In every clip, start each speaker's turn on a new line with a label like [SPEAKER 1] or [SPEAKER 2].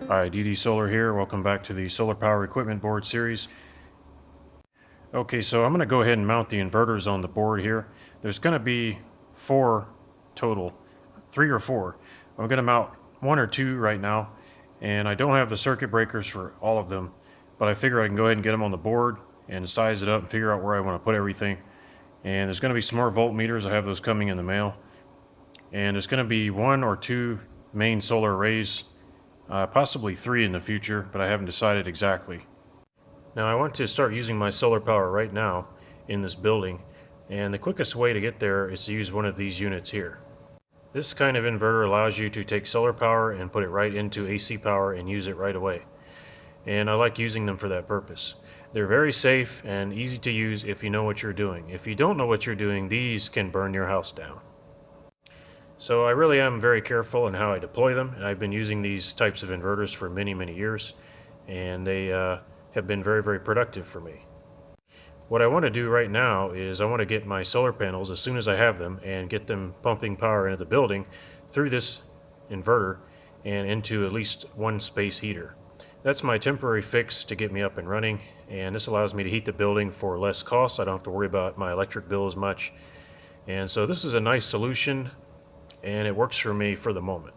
[SPEAKER 1] Hi, DD Solar here. Welcome back to the Solar Power Equipment Board series. Okay, so I'm going to go ahead and mount the inverters on the board here. There's going to be 4 total, 3 or 4. I'm going to mount 1 or 2 right now, and I don't have the circuit breakers for all of them, but I figure I can go ahead and get them on the board and size it up and figure out where I want to put everything. And there's going to be some more voltmeters. I have those coming in the mail. And there's going to be 1 or 2 main solar arrays, possibly 3 in the future, but I haven't decided exactly. Now I want to start using my solar power right now in this building, and the quickest way to get there is to use one of these units here. This kind of inverter allows you to take solar power and put it right into AC power and use it right away. And I like using them for that purpose. They're very safe and easy to use if you know what you're doing. If you don't know what you're doing, these can burn your house down. So I really am very careful in how I deploy them, and I've been using these types of inverters for many years, and they have been very productive for me. What I want to do right now is I want to get my solar panels as soon as I have them and get them pumping power into the building through this inverter and into at least one space heater. That's my temporary fix to get me up and running, and this allows me to heat the building for less cost. I don't have to worry about my electric bill as much. And so this is a nice solution, and it works for me for the moment.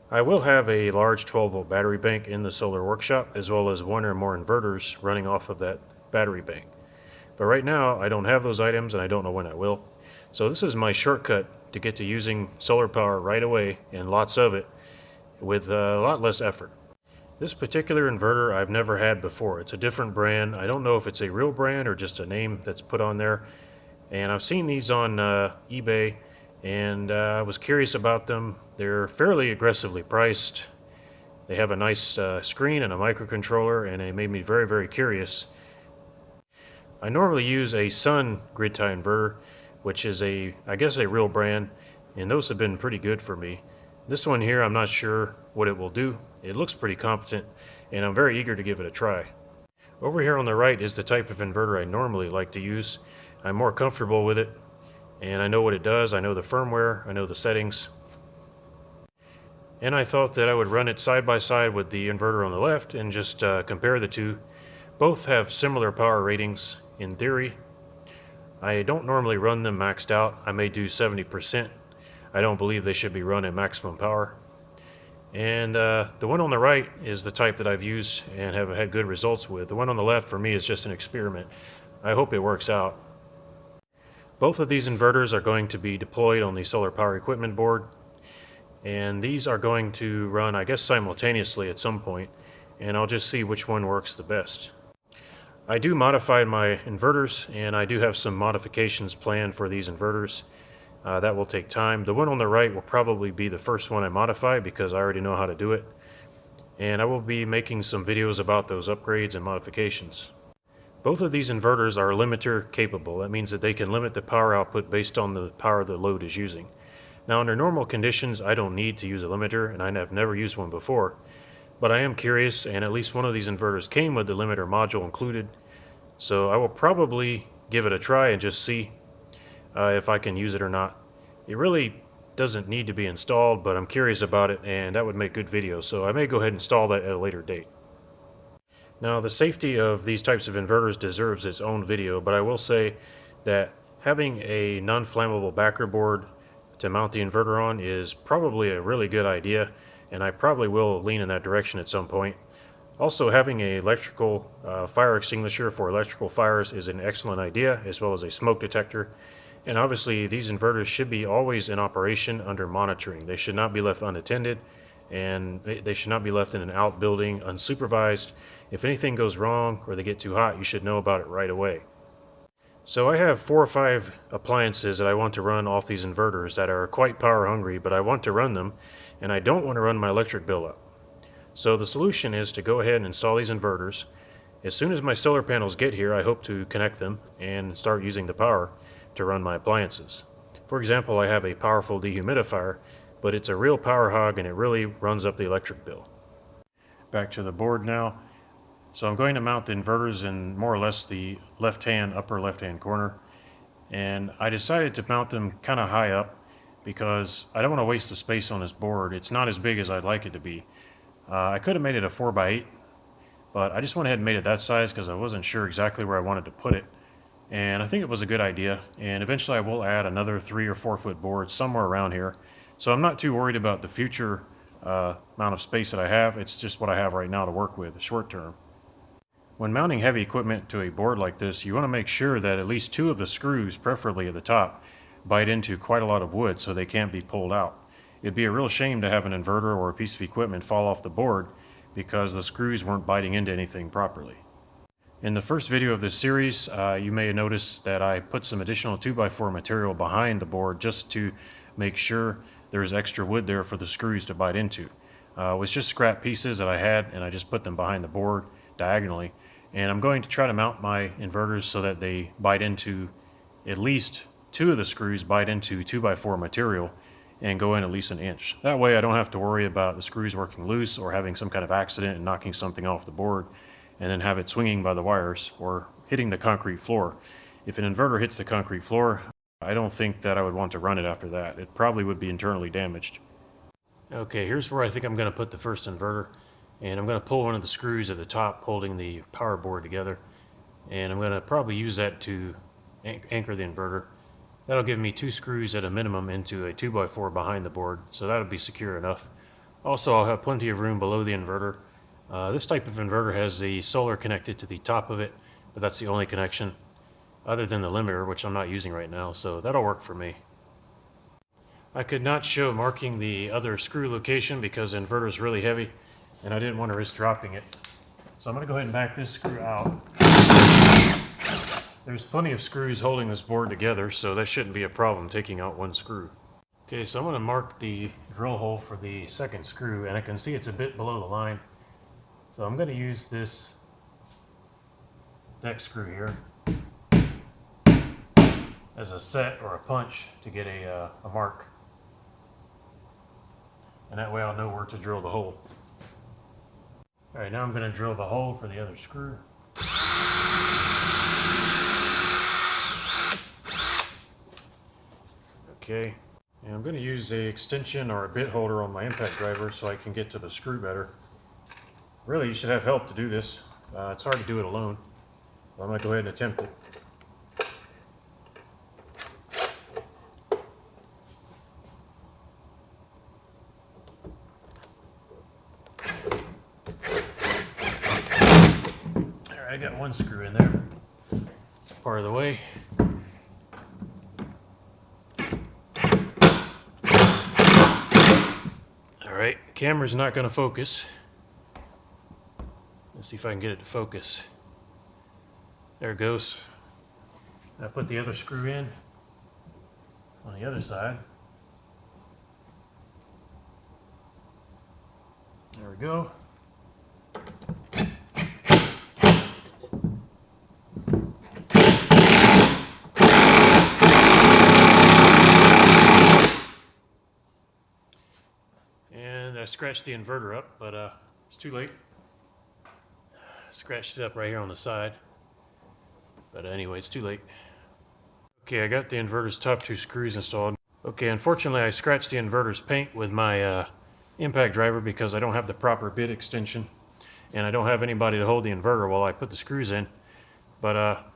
[SPEAKER 1] I will have a large 12-volt battery bank in the solar workshop, as well as 1 or more inverters running off of that battery bank. But right now, I don't have those items, and I don't know when I will. So this is my shortcut to get to using solar power right away, and lots of it, with a lot less effort. This particular inverter I've never had before. It's a different brand. I don't know if it's a real brand or just a name that's put on there. And I've seen these on eBay, and I was curious about them. They're fairly aggressively priced. They have a nice screen and a microcontroller, and it made me very curious. I normally use a Sun grid tie inverter, which is I guess a real brand, and those have been pretty good for me. This one here, I'm not sure what it will do. It looks pretty competent, and I'm very eager to give it a try. Over here on the right is the type of inverter I normally like to use. I'm more comfortable with it, and I know what it does. I know the firmware, I know the settings. And I thought that I would run it side by side with the inverter on the left and just compare the two. Both have similar power ratings in theory. I don't normally run them maxed out. I may do 70%. I don't believe they should be run at maximum power. And the one on the right is the type that I've used and have had good results with. The one on the left for me is just an experiment. I hope it works out. Both of these inverters are going to be deployed on the solar power equipment board, and these are going to run, I guess, simultaneously at some point, and I'll just see which one works the best. I do modify my inverters, and I do have some modifications planned for these inverters. That will take time. The one on the right will probably be the first one I modify because I already know how to do it, and I will be making some videos about those upgrades and modifications. Both of these inverters are limiter capable. That means that they can limit the power output based on the power the load is using. Now, under normal conditions, I don't need to use a limiter, and I have never used one before. But I am curious, and at least one of these inverters came with the limiter module included. So I will probably give it a try and just see if I can use it or not. It really doesn't need to be installed, but I'm curious about it, and that would make good videos. So I may go ahead and install that at a later date. Now, the safety of these types of inverters deserves its own video, but I will say that having a non-flammable backer board to mount the inverter on is probably a really good idea, and I probably will lean in that direction at some point. Also, having an electrical fire extinguisher for electrical fires is an excellent idea, as well as a smoke detector. And obviously, these inverters should be always in operation under monitoring. They should not be left unattended, and they should not be left in an outbuilding unsupervised. If anything goes wrong or they get too hot, you should know about it right away. So I have 4 or 5 appliances that I want to run off these inverters that are quite power hungry, but I want to run them, and I don't want to run my electric bill up. So the solution is to go ahead and install these inverters. As soon as my solar panels get here, I hope to connect them and start using the power to run my appliances. For example, I have a powerful dehumidifier, but it's a real power hog and it really runs up the electric bill. Back to the board now. So I'm going to mount the inverters in more or less the upper left-hand corner. And I decided to mount them kind of high up because I don't want to waste the space on this board. It's not as big as I'd like it to be. I could have made it a 4x8, but I just went ahead and made it that size because I wasn't sure exactly where I wanted to put it. And I think it was a good idea. And eventually I will add another 3 or 4 foot board somewhere around here. So I'm not too worried about the future amount of space that I have. It's just what I have right now to work with, short term. When mounting heavy equipment to a board like this, you want to make sure that at least 2 of the screws, preferably at the top, bite into quite a lot of wood so they can't be pulled out. It'd be a real shame to have an inverter or a piece of equipment fall off the board because the screws weren't biting into anything properly. In the first video of this series, you may have noticed that I put some additional 2x4 material behind the board just to make sure there's extra wood there for the screws to bite into. It was just scrap pieces that I had, and I just put them behind the board diagonally. And I'm going to try to mount my inverters so that they bite into, at least 2 of the screws bite into 2x4 material and go in at least an inch. That way I don't have to worry about the screws working loose or having some kind of accident and knocking something off the board and then have it swinging by the wires or hitting the concrete floor. If an inverter hits the concrete floor, I don't think that I would want to run it after that. It probably would be internally damaged. Okay, here's where I think I'm going to put the first inverter. And I'm going to pull one of the screws at the top holding the power board together. And I'm going to probably use that to anchor the inverter. That'll give me 2 screws at a minimum into a 2x4 behind the board, so that'll be secure enough. Also, I'll have plenty of room below the inverter. This type of inverter has the solar connected to the top of it, but that's the only connection other than the limiter, which I'm not using right now, so that'll work for me. I could not show marking the other screw location because the inverter is really heavy and I didn't want to risk dropping it. So I'm going to go ahead and back this screw out. There's plenty of screws holding this board together, so that shouldn't be a problem taking out 1 screw. Okay, so I'm going to mark the drill hole for the second screw, and I can see it's a bit below the line. So I'm going to use this deck screw here as a set or a punch to get a mark. And that way I'll know where to drill the hole. Alright, now I'm going to drill the hole for the other screw. Okay, and I'm going to use a extension or a bit holder on my impact driver so I can get to the screw better. Really, you should have help to do this. It's hard to do it alone. But I'm going to go ahead and attempt it. Alright, I got 1 screw in there. Part of the way. Alright, the camera's not going to focus. Let's see if I can get it to focus. There it goes. I put the other screw in on the other side. There we go. And I scratched the inverter up, but it's too late. Scratched it up right here on the side. But anyway, it's too late. Okay, I got the inverter's top 2 screws installed. Okay, unfortunately I scratched the inverter's paint with my impact driver because I don't have the proper bit extension. And I don't have anybody to hold the inverter while I put the screws in. But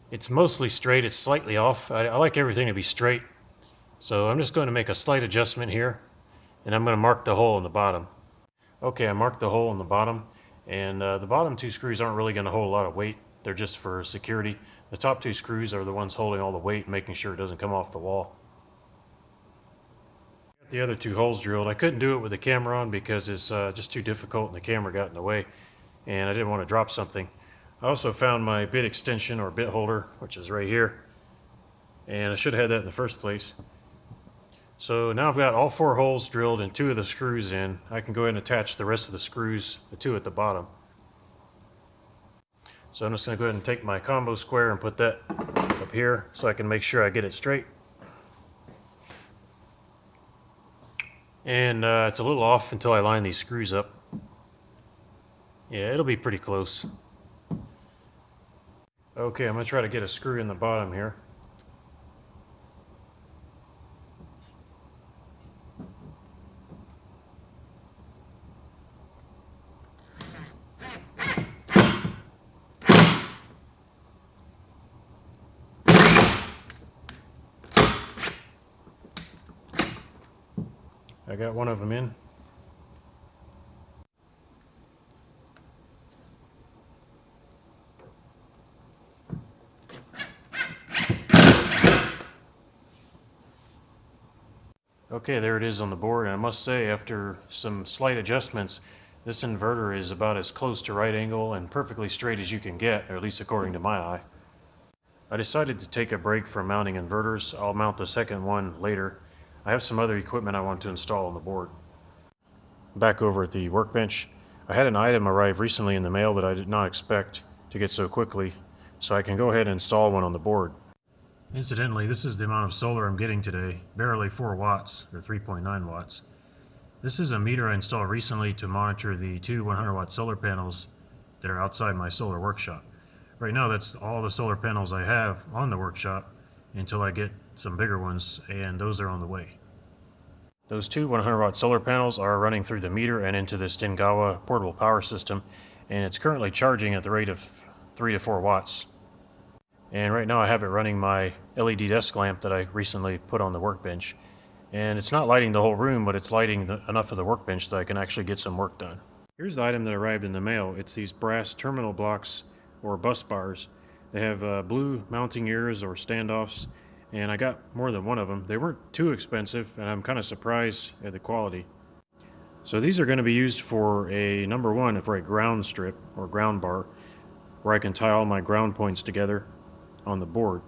[SPEAKER 1] it's mostly straight, it's slightly off. I like everything to be straight. So I'm just going to make a slight adjustment here. And I'm going to mark the hole in the bottom. Okay, I marked the hole in the bottom. And the bottom 2 screws aren't really going to hold a lot of weight. They're just for security. The top 2 screws are the ones holding all the weight, making sure it doesn't come off the wall. Got the other 2 holes drilled. I couldn't do it with the camera on because it's just too difficult and the camera got in the way. And I didn't want to drop something. I also found my bit extension or bit holder, which is right here. And I should have had that in the first place. So now I've got all 4 holes drilled and 2 of the screws in. I can go ahead and attach the rest of the screws, the 2 at the bottom. So I'm just going to go ahead and take my combo square and put that up here so I can make sure I get it straight. And it's a little off until I line these screws up. Yeah, it'll be pretty close. Okay, I'm going to try to get a screw in the bottom here. I got one of them in. Okay, there it is on the board, and I must say, after some slight adjustments, this inverter is about as close to right angle and perfectly straight as you can get, or at least according to my eye. I decided to take a break from mounting inverters. I'll mount the second one later. I have some other equipment I want to install on the board. Back over at the workbench, I had an item arrive recently in the mail that I did not expect to get so quickly, so I can go ahead and install one on the board. Incidentally, this is the amount of solar I'm getting today, barely 4 watts, or 3.9 watts. This is a meter I installed recently to monitor the two 100-watt solar panels that are outside my solar workshop. Right now, that's all the solar panels I have on the workshop until I get some bigger ones, and those are on the way. Those two 100-watt solar panels are running through the meter and into this Dengawa portable power system, and it's currently charging at the rate of 3 to 4 watts. And right now I have it running my LED desk lamp that I recently put on the workbench. And it's not lighting the whole room, but it's lighting enough of the workbench that I can actually get some work done. Here's the item that arrived in the mail. It's these brass terminal blocks or bus bars. They have blue mounting ears or standoffs, and I got more than one of them. They weren't too expensive, and I'm kind of surprised at the quality. So these are going to be used for a number one for a ground strip or ground bar, where I can tie all my ground points together on the board.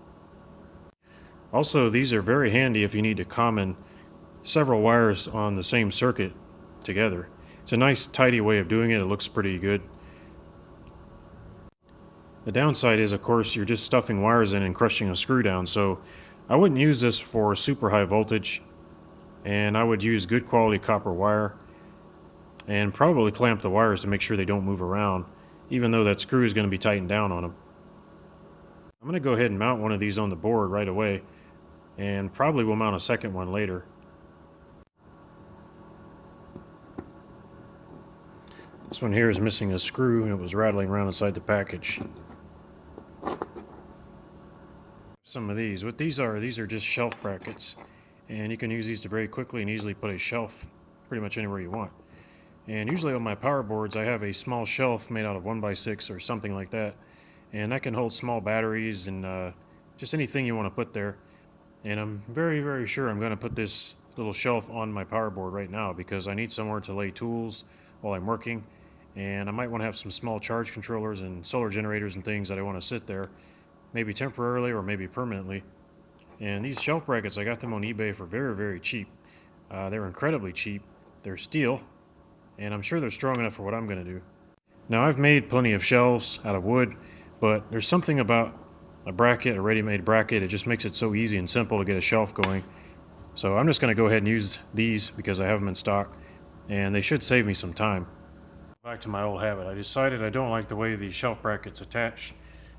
[SPEAKER 1] Also, these are very handy if you need to common several wires on the same circuit together. It's a nice tidy way of doing it. It looks pretty good. The downside is, of course, you're just stuffing wires in and crushing a screw down, so I wouldn't use this for super high voltage, and I would use good quality copper wire and probably clamp the wires to make sure they don't move around, even though that screw is going to be tightened down on them. I'm going to go ahead and mount one of these on the board right away, and probably will mount a second one later. This one here is missing a screw, and it was rattling around inside the package. Some of these. What these are just shelf brackets, and you can use these to very quickly and easily put a shelf pretty much anywhere you want. And usually on my power boards I have a small shelf made out of 1x6 or something like that, and that can hold small batteries and just anything you want to put there. And I'm very sure I'm going to put this little shelf on my power board right now because I need somewhere to lay tools while I'm working, and I might want to have some small charge controllers and solar generators and things that I want to sit there, maybe temporarily or maybe permanently. And these shelf brackets, I got them on eBay for very cheap. They're incredibly cheap. They're steel, and I'm sure they're strong enough for what I'm going to do. Now, I've made plenty of shelves out of wood, but there's something about a bracket, a ready-made bracket, it just makes it so easy and simple to get a shelf going. So I'm just going to go ahead and use these because I have them in stock, and they should save me some time. Back to my old habit, I decided I don't like the way the shelf brackets attach,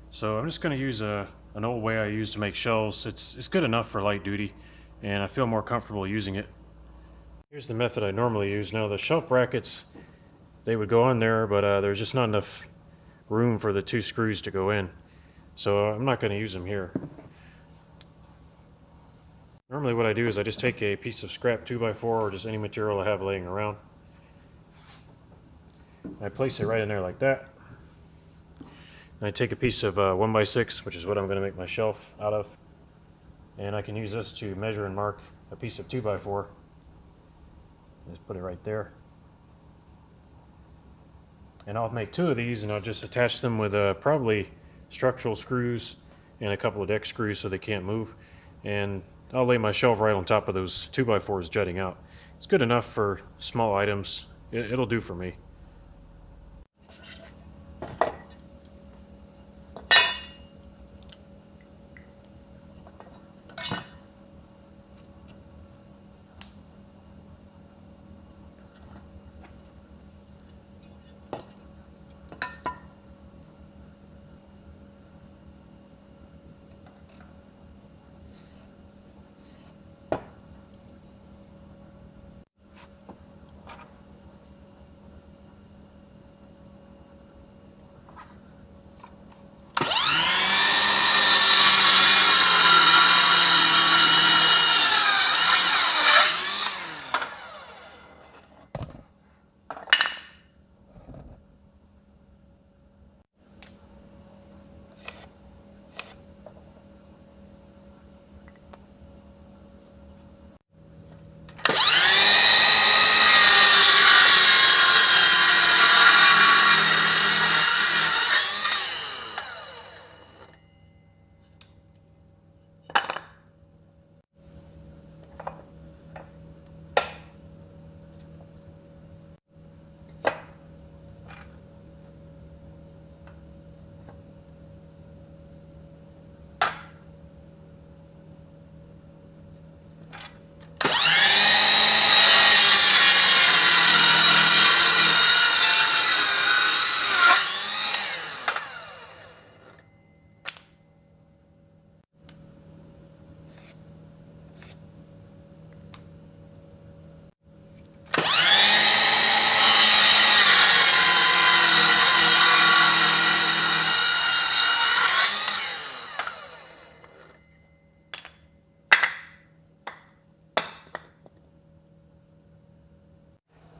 [SPEAKER 1] so I'm just going to use an old way I used to make shelves. It's good enough for light duty, and I feel more comfortable using it. Here's the method I normally use. Now, the shelf brackets, they would go on there, but there's just not enough room for the two screws to go in, so I'm not going to use them here. Normally what I do is I just take a piece of scrap 2x4 or just any material I have laying around. I place it right in there like that. And I take a piece of 1x6, which is what I'm going to make my shelf out of, and I can use this to measure and mark a piece of 2x4. Just put it right there. And I'll make two of these, and I'll just attach them with probably structural screws and a couple of deck screws so they can't move. And I'll lay my shelf right on top of those 2x4s jutting out. It's good enough for small items. It'll do for me.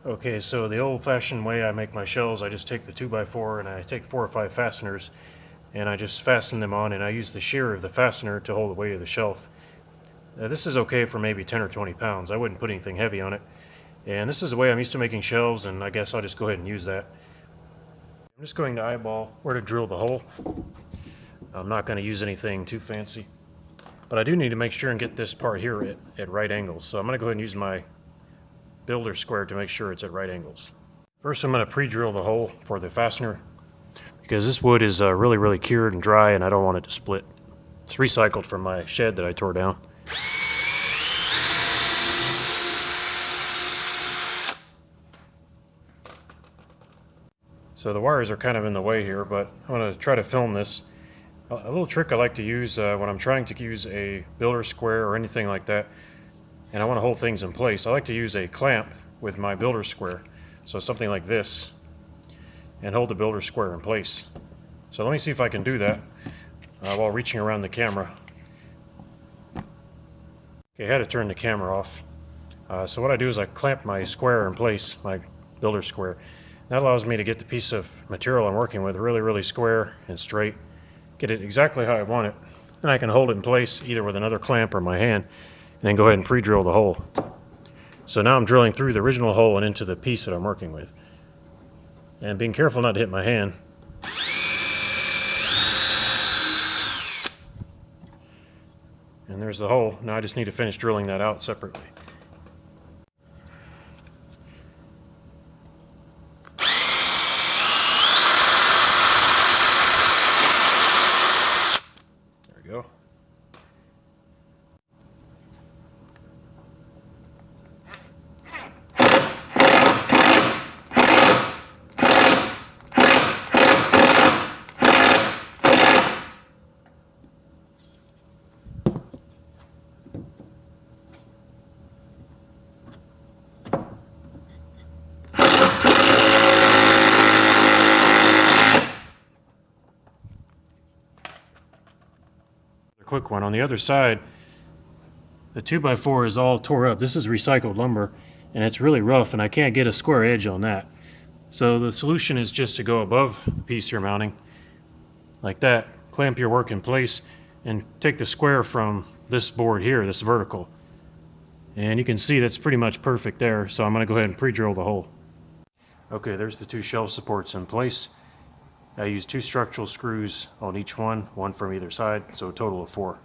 [SPEAKER 1] Okay, so the old-fashioned way I make my shelves, I just take the 2x4 and I take 4 or 5 fasteners and I just fasten them on, and I use the shear of the fastener to hold the weight of the shelf. This is okay for maybe 10 or 20 pounds. I wouldn't put anything heavy on it. And this is the way I'm used to making shelves, and I guess I'll just go ahead and use that. I'm just going to eyeball where to drill the hole. I'm not going to use anything too fancy. But I do need to make sure and get this part here at right angles. So I'm going to go ahead and use my builder square to make sure it's at right angles. First, I'm going to pre-drill the hole for the fastener, because this wood is really cured and dry, and I don't want it to split. It's recycled from my shed that I tore down. So the wires are kind of in the way here, but I'm going to try to film this. A little trick I like to use when I'm trying to use a builder square or anything like that, and I want to hold things in place, I like to use a clamp with my builder square. So something like this, and hold the builder square in place. So let me see if I can do that while reaching around the camera. Okay, I had to turn the camera off. So what I do is I clamp my square in place, my builder square. That allows me to get the piece of material I'm working with really square and straight. Get it exactly how I want it. Then I can hold it in place either with another clamp or my hand, and then go ahead and pre-drill the hole. So now I'm drilling through the original hole and into the piece that I'm working with. And being careful not to hit my hand. And there's the hole. Now I just need to finish drilling that out separately. There we go. Quick one. On the other side, the 2x4 is all tore up. This is recycled lumber, and it's really rough, and I can't get a square edge on that. So the solution is just to go above the piece you're mounting, like that, clamp your work in place, and take the square from this board here, this vertical. And you can see that's pretty much perfect there, so I'm going to go ahead and pre-drill the hole. Okay, there's the 2 shelf supports in place. I used 2 structural screws on each one from either side, so a total of 4.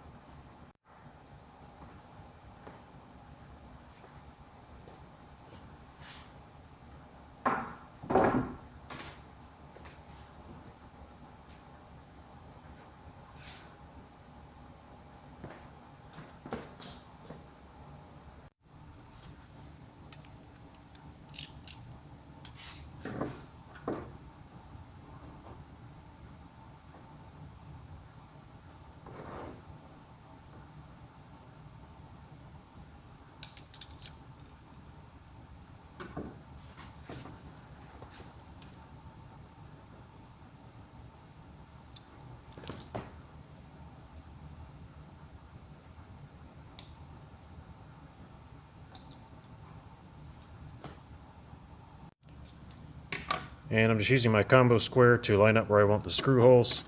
[SPEAKER 1] And I'm just using my combo square to line up where I want the screw holes.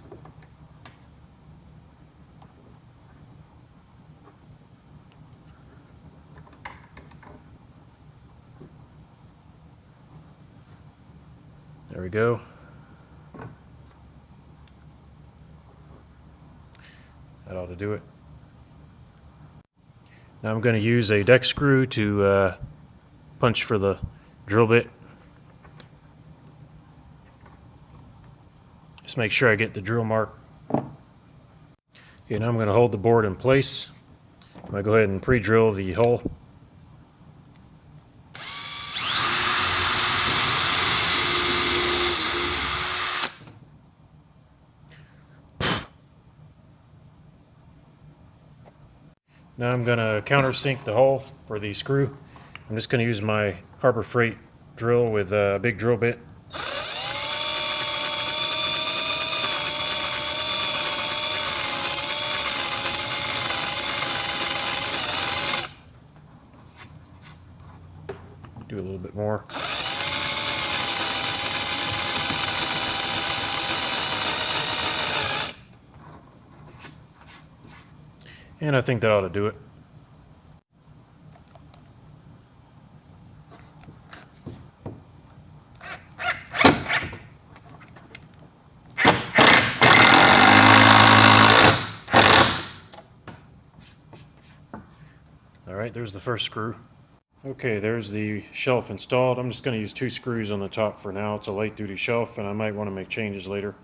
[SPEAKER 1] There we go. That ought to do it. Now I'm going to use a deck screw to punch for the drill bit. Just make sure I get the drill mark. Okay, now I'm going to hold the board in place. I'm going to go ahead and pre-drill the hole. Now I'm going to countersink the hole for the screw. I'm just going to use my Harbor Freight drill with a big drill bit. Do a little bit more. And I think that ought to do it. Alright, there's the first screw. Okay, there's the shelf installed. I'm just going to use 2 screws on the top for now. It's a light duty shelf and I might want to make changes later.